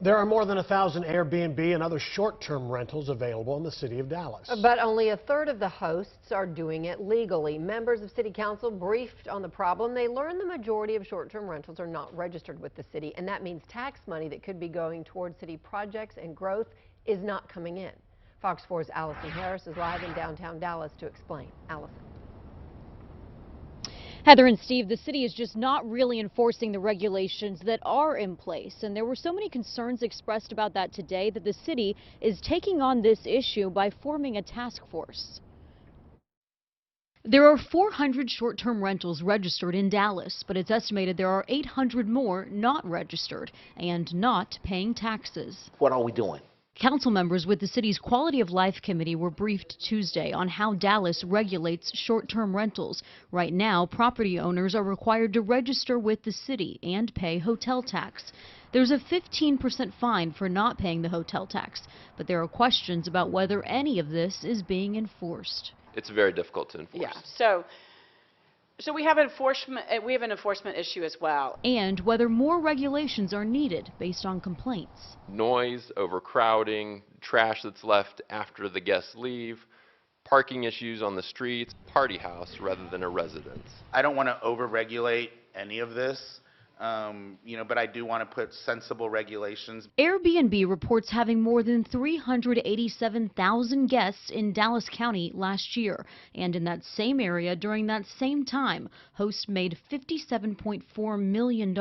There are more than 1,000 Airbnb and other short-term rentals available in the city of Dallas. But only a third of the hosts are doing it legally. Members of City Council briefed on the problem. They learned the majority of short-term rentals are not registered with the city, and that means tax money that could be going toward city projects and growth is not coming in. Fox 4's Allison Harris is live in downtown Dallas to explain. Allison. Heather and Steve, the city is just not really enforcing the regulations that are in place. And there were so many concerns expressed about that today that the city is taking on this issue by forming a task force. There are 400 short-term rentals registered in Dallas, but it's estimated there are 800 more not registered and not paying taxes. What are we doing? Council members with the city's Quality of Life Committee were briefed Tuesday on how Dallas regulates short-term rentals. Right now, property owners are required to register with the city and pay hotel tax. There's a 15% fine for not paying the hotel tax, but there are questions about whether any of this is being enforced. It's very difficult to enforce. Yeah, so we have an enforcement issue as well. And whether more regulations are needed based on complaints. Noise, overcrowding, trash that's left after the guests leave, parking issues on the streets, party house rather than a residence. I don't want to over-regulate any of this, but I do want to put sensible regulations. Airbnb reports having more than 387,000 guests in Dallas County last year. And in that same area during that same time, hosts made $57.4 million.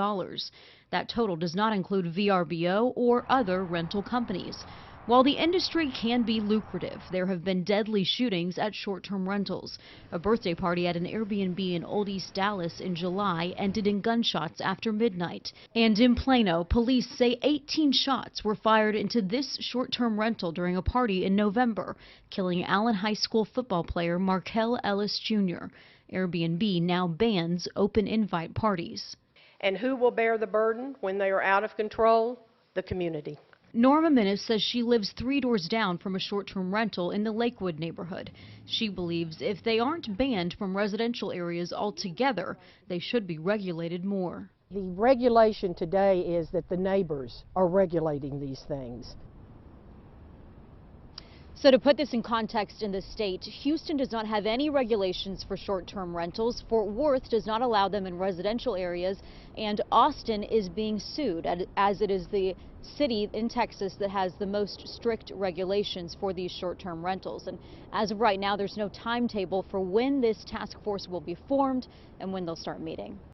That total does not include VRBO or other rental companies. While the industry can be lucrative, there have been deadly shootings at short-term rentals. A birthday party at an Airbnb in Old East Dallas in July ended in gunshots after midnight. And in Plano, police say 18 shots were fired into this short-term rental during a party in November, killing Allen High School football player Markel Ellis Jr. Airbnb now bans open invite parties. And who will bear the burden when they are out of control? The community. Norma Minnis says she lives 3 doors down from a short-term rental in the Lakewood neighborhood. She believes if they aren't banned from residential areas altogether, they should be regulated more. The regulation today is that the neighbors are regulating these things. So to put this in context in the state, Houston does not have any regulations for short-term rentals. Fort Worth does not allow them in residential areas, and Austin is being sued as it is the city in Texas that has the most strict regulations for these short-term rentals. And as of right now, there's no timetable for when this task force will be formed and when they'll start meeting.